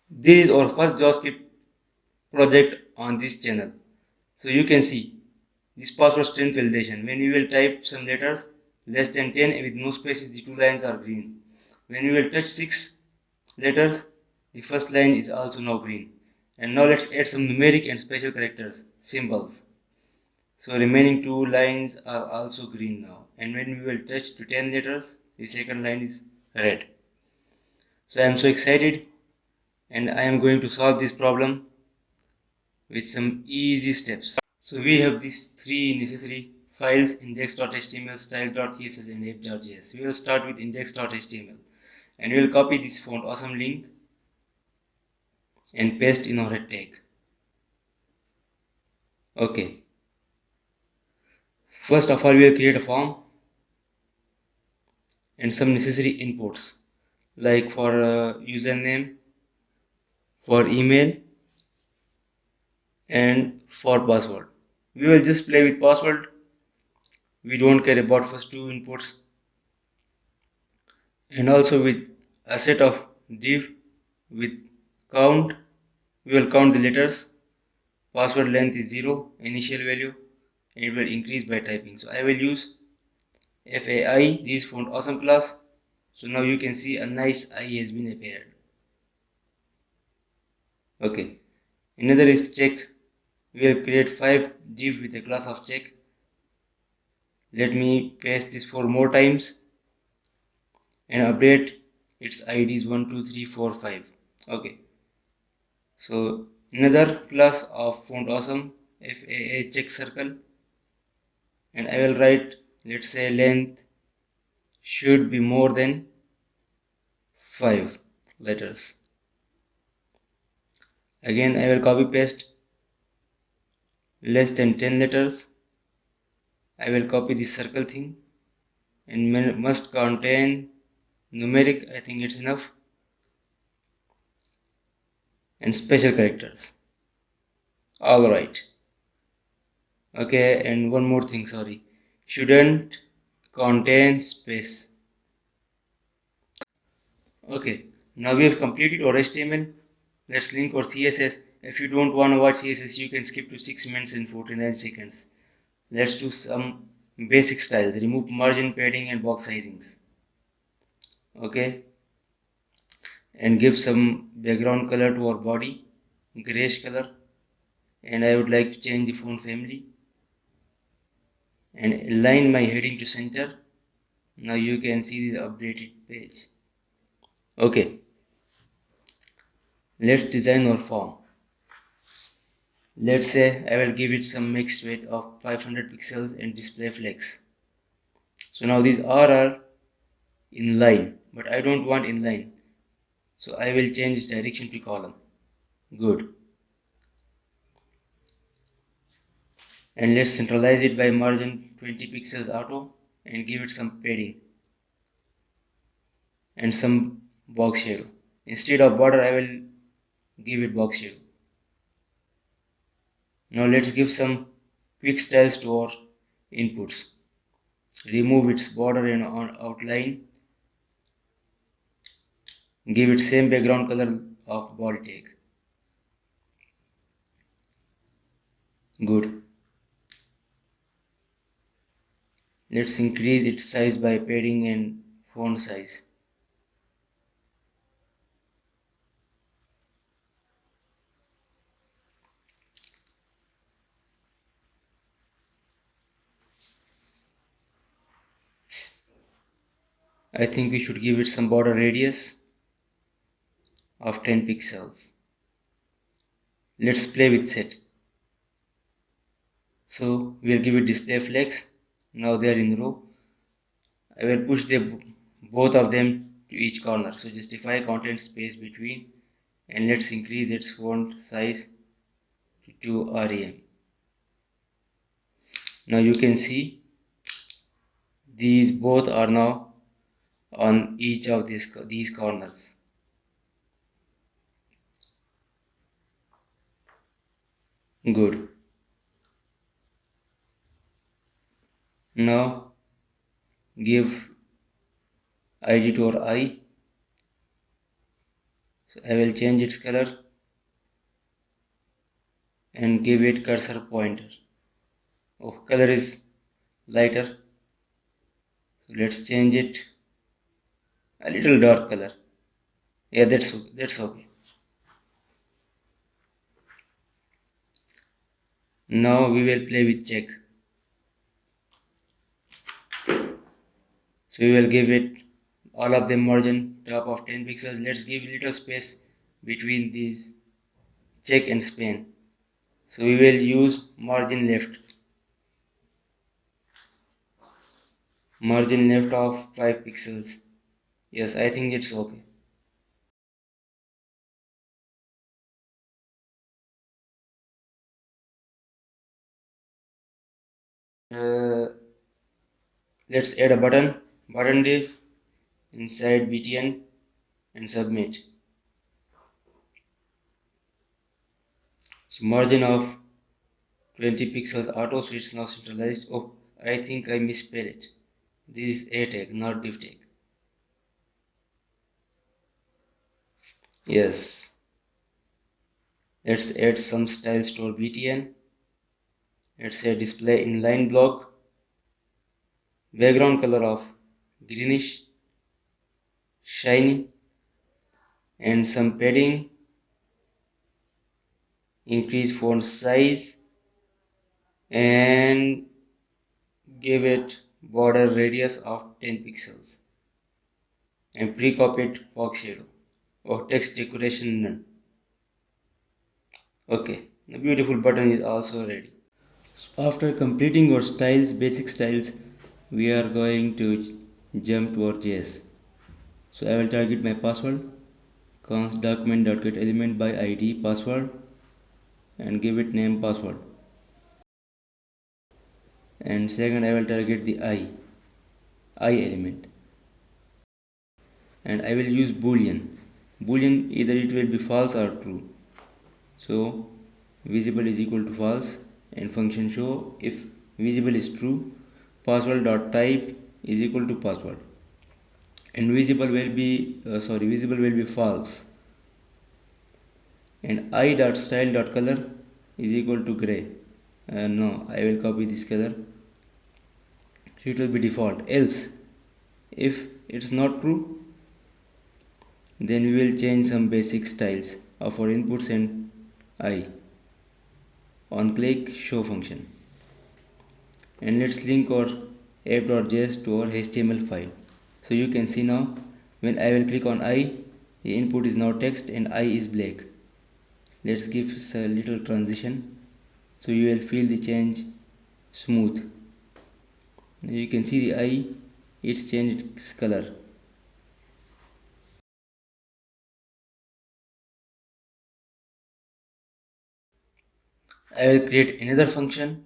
This is our first JavaScript project on this channel. So you can see this password strength validation. When you will type some letters less than 10 with no spaces, the two lines are green. When you will touch 6 letters, the first line is also now green. And now let's add some numeric and special characters, symbols. So remaining two lines are also green now. And when we will touch to 10 letters, the second line is red. So I am so excited and I am going to solve this problem with some easy steps. So we have these three necessary files: index.html, styles.css and app.js. We will start with index.html and we will copy this font awesome link and paste in our red tag. Okay. First of all, we will create a form and some necessary inputs like for username, for email and for password. We will just play with password. We don't care about first two inputs. And also with a set of div with count, we will count the letters. Password length is 0, initial value, and it will increase by typing. So I will use FAI, this font awesome class. So now you can see a nice I has been appeared. Okay. Another is check. We will create 5 div with the class of check. Let me paste this 4 more times and update its IDs 1, 2, 3, 4, 5. Okay. So another class of font awesome, FAA check circle, and I will write, let's say length should be more than 5 letters. Again I will copy paste less than 10 letters. I will copy this circle thing and must contain numeric, I think it's enough, and special characters. Alright. Okay, and one more thing, sorry. Shouldn't contain space. Okay, now we have completed our HTML. Let's link our CSS. If you don't want to watch CSS, you can skip to 6 minutes and 49 seconds. Let's do some basic styles. Remove margin, padding and box sizings. Okay, and give some background color to our body, grayish color. And I would like to change the font family and align my heading to center. Now you can see the updated page. Okay, let's design our form. Let's say I will give it some mixed weight of 500 pixels and display flex. So now these are in line, but I don't want in line. So I will change its direction to column. Good. And let's centralize it by margin 20 pixels auto and give it some padding and some box shadow. Instead of border, I will give it box shadow. Now let's give some quick styles to our inputs. Remove its border and outline. Give it same background color of ball tag. Good. Let's increase its size by padding and font size. I think we should give it some border radius of 10 pixels. Let's play with set. So we'll give it display flex. Now they are in row. I will push both of them to each corner. So justify content space between and let's increase its font size to rem. Now you can see these both are now on each of these corners. Good. Now give id to our eye. So I will change its color and give it cursor pointer. Oh, color is lighter. So let's change it a little dark color. Yeah, that's okay. Now we will play with check. So we will give it all of them margin top of 10 pixels. Let's give little space between these check and span. So we will use margin left of 5 pixels. Yes, I think it's okay. Uh, let's add a button div inside btn and submit. So margin of 20 pixels auto, so it's now centralized. Oh, I think I misspelled it. This is a tag, not div tag. Yes. Let's add some styles to our btn. Let's say display inline block, background color of greenish, shiny, and some padding, increase font size, and give it border radius of 10 pixels, and pre-copied box shadow or text decoration none. Okay, the beautiful button is also ready. So after completing our basic styles, we are going to jump to our JS. So I will target my password, const document.getElement by id password, and give it name password. And second, I will target the I element, and I will use boolean, either it will be false or true. So visible is equal to false, and function show if visible is true, password dot type is equal to password, and visible will be false, and I dot style dot color is equal to gray. No, I will copy this color, so it will be default. Else if it's not true, then we will change some basic styles of our inputs and I on click show function. And let's link our app.js to our HTML file. So you can see now when I will click on I, the input is now text and I is black. Let's give a little transition so you will feel the change smooth. Now you can see the I, it's changed its color. I will create another function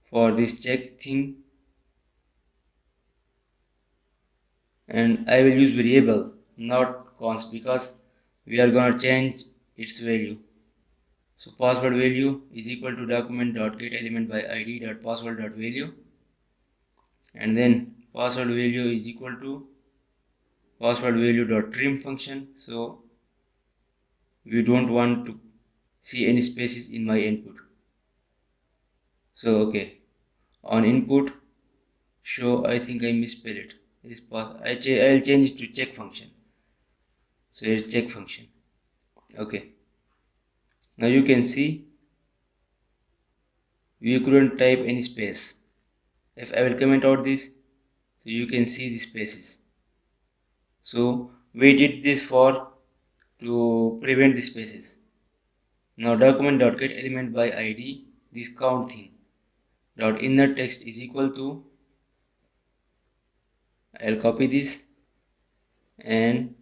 for this check thing, and I will use variable, not const, because we are gonna change its value. So password value is equal to document.getElement by id.password.value, and then password value is equal to password value.trim function. So we don't want to see any spaces in my input. So okay, on input show, I think I misspelled it. I'll change it to check function. So it's check function. Okay. Now you can see we couldn't type any space. If I will comment out this, so you can see the spaces. So we did this for to prevent the spaces. Now document.getElement by id, this count thing dot inner text is equal to, I'll copy this, and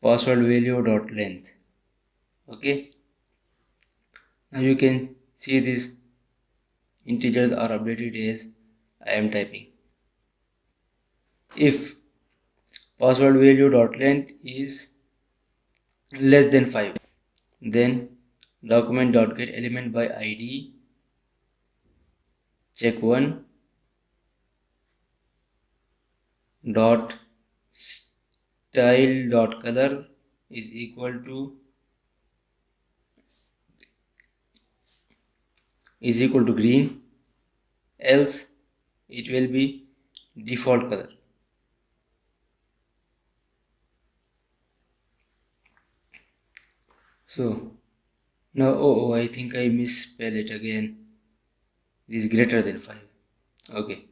password value dot length. Okay. Now you can see these integers are updated as I am typing. If password value dot length is less than 5, then document.getElement by id check 1 dot style dot color is equal to green, else it will be default color. So now, I think I misspell it again. This is greater than 5. Okay.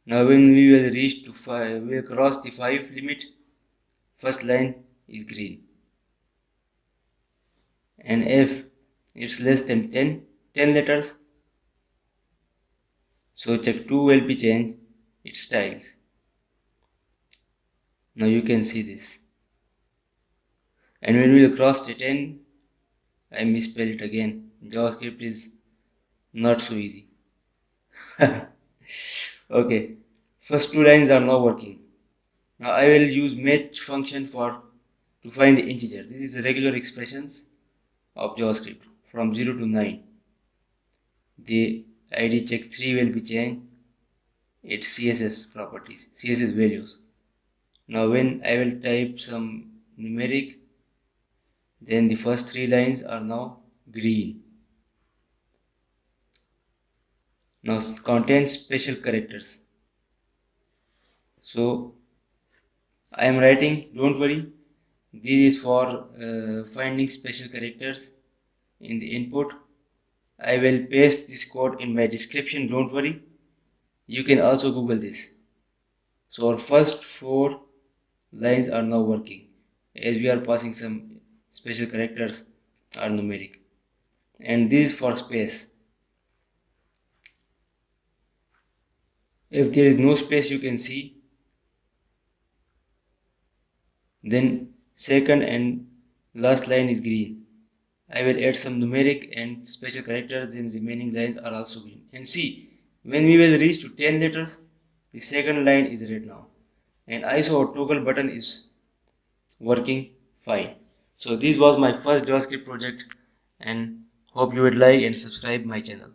Now when we will reach to 5, we will cross the 5 limit. First line is green. And if it's less than 10 letters, so check 2 will be changed, its styles. Now you can see this. And when we will cross the 10, I misspell it again. JavaScript is not so easy. Okay, first 2 lines are now working. Now I will use match function to find the integer. This is the regular expressions of JavaScript from 0 to 9. The ID check 3 will be changed its CSS properties, CSS values. Now when I will type some numeric, then the first 3 lines are now green. Now contains special characters. So I am writing, don't worry, this is for finding special characters in the input. I will paste this code in my description, don't worry. You can also Google this. So our first 4 lines are now working as we are passing some special characters are numeric. And this is for space. If there is no space, you can see, then second and last line is green. I will add some numeric and special characters, then remaining lines are also green. And see, when we will reach to 10 letters, the second line is red now. And ISO toggle button is working fine. So this was my first JavaScript project, and hope you would like and subscribe my channel.